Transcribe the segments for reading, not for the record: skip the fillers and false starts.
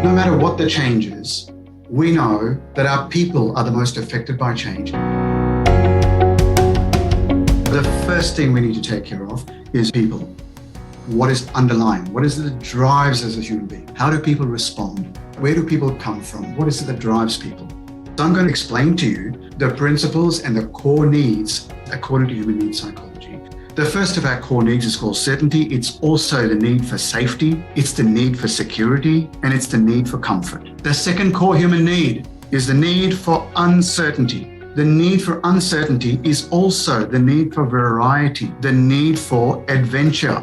No matter what the change is, we know that our people are the most affected by change. The first thing we need to take care of is people. What is underlying? What is it that drives us as a human being? How do people respond? Where do people come from? What is it that drives people? So I'm going to explain to you the principles and the core needs according to human needs psychology. The first of our core needs is called certainty. It's also the need for safety. It's the need for security, and it's the need for comfort. The second core human need is the need for uncertainty. The need for uncertainty is also the need for variety, the need for adventure.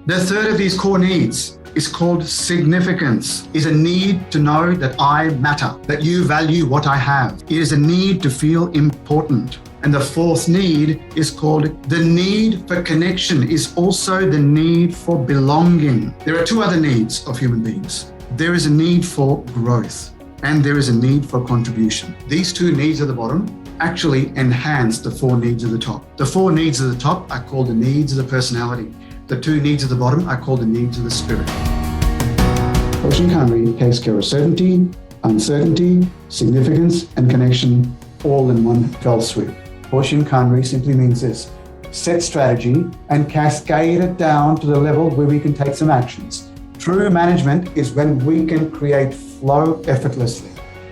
The third of these core needs is called significance. It's a need to know that I matter, that you value what I have. It is a need to feel important. And the fourth need is called the need for connection, is also the need for belonging. There are two other needs of human beings. There is a need for growth and there is a need for contribution. These two needs at the bottom actually enhance the four needs at the top. The four needs at the top are called the needs of the personality. The two needs at the bottom are called the needs of the spirit. Poshin Kanri takes care of certainty, uncertainty, significance, and connection all in one fell swoop. Poshin Kanri simply means this: set strategy and cascade it down to the level where we can take some actions. True management is when we can create flow effortlessly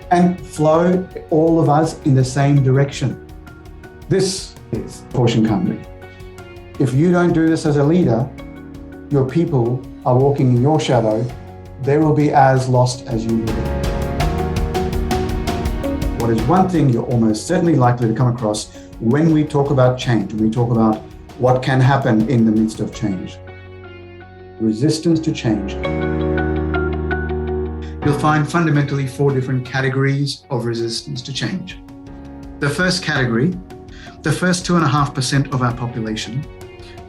and flow all of us in the same direction. This is Poshin Kanri. If you don't do this as a leader, your people are walking in your shadow. They will be as lost as you will be. What is one thing you're almost certainly likely to come across when we talk about change, when we talk about what can happen in the midst of change? Resistance to change. You'll find fundamentally four different categories of resistance to change. The first category, the first 2.5% of our population,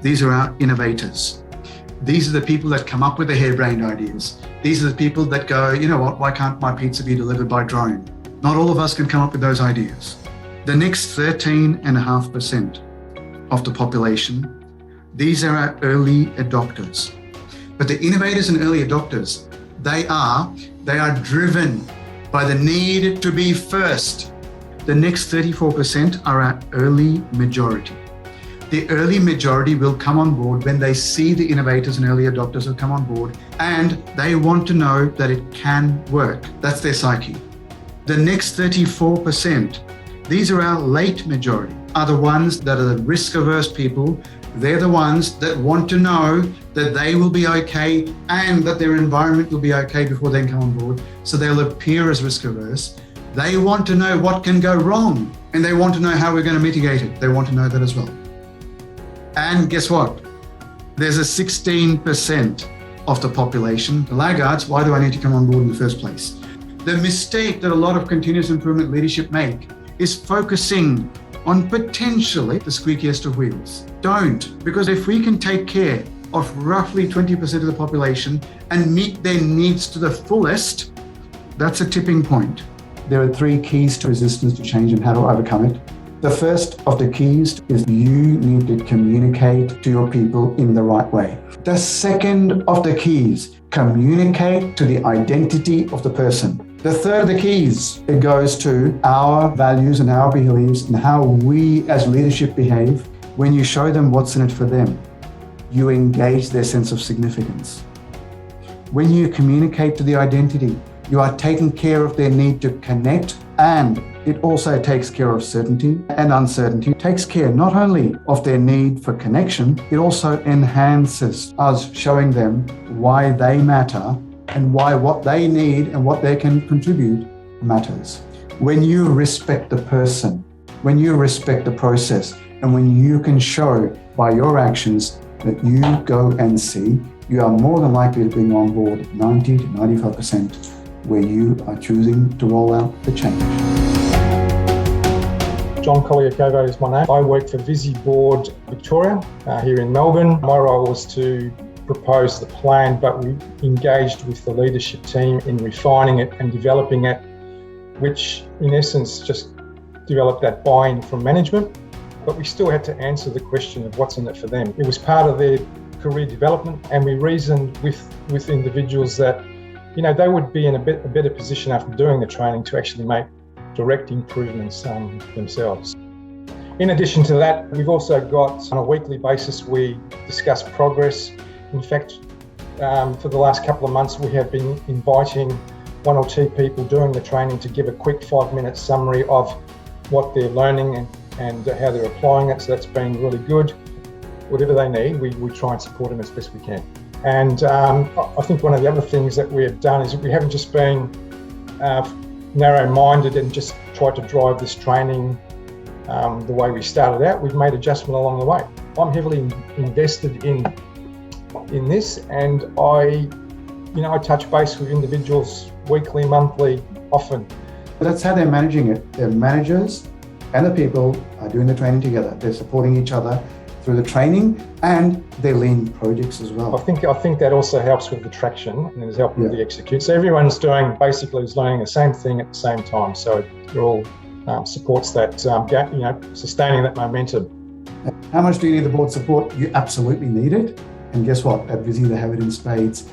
these are our innovators. These are the people that come up with the harebrained ideas. These are the people that go, you know what, why can't my pizza be delivered by drone? Not all of us can come up with those ideas. The next 13.5% of the population, these are our early adopters. But the innovators and early adopters, they are driven by the need to be first. The next 34% are our early majority. The early majority will come on board when they see the innovators and early adopters will come on board, and they want to know that it can work. That's their psyche. The next 34%, these are our late majority, are the ones that are the risk-averse people. They're the ones that want to know that they will be okay and that their environment will be okay before they come on board. So they'll appear as risk-averse. They want to know what can go wrong, and they want to know how we're going to mitigate it. They want to know that as well. And guess what? There's a 16% of the population, the laggards. Why do I need to come on board in the first place? The mistake that a lot of continuous improvement leadership make is focusing on potentially the squeakiest of wheels. Don't, because if we can take care of roughly 20% of the population and meet their needs to the fullest, that's a tipping point. There are three keys to resistance to change and how to overcome it. The first of the keys is you need to communicate to your people in the right way. The second of the keys, communicate to the identity of the person. The third of the keys, it goes to our values and our beliefs and how we as leadership behave. When you show them what's in it for them, you engage their sense of significance. When you communicate to the identity, you are taking care of their need to connect, and it also takes care of certainty and uncertainty. It takes care not only of their need for connection, it also enhances us showing them why they matter and why what they need and what they can contribute matters. When you respect the person, when you respect the process, and when you can show by your actions that you go and see, you are more than likely to bring on board 90 to 95% where you are choosing to roll out the change. John Colliacovo is my name. I work for Visi Board Victoria here in Melbourne. My role was to propose the plan, but we engaged with the leadership team in refining it and developing it, which in essence just developed that buy-in from management. But we still had to answer the question of what's in it for them. It was part of their career development, and we reasoned with individuals that they would be in a better position after doing the training to actually make direct improvements themselves. In addition to that, we've also got, on a weekly basis, we discuss progress. In fact, for the last couple of months, we have been inviting one or two people doing the training to give a quick 5-minute summary of what they're learning and how they're applying it. So that's been really good. Whatever they need, we try and support them as best we can. And I think one of the other things that we have done is we haven't just been narrow-minded and just tried to drive this training the way we started out. We've made adjustment along the way. I'm heavily invested in this, and I touch base with individuals weekly, monthly, often. That's how they're managing it. Their managers and the people are doing the training together. They're supporting each other through the training and their lean projects as well. I think that also helps with the traction and is helping with the execute. So everyone's learning the same thing at the same time. So it all supports that, sustaining that momentum. How much do you need the board support? You absolutely need it. And guess what? At Visy, they have it in spades.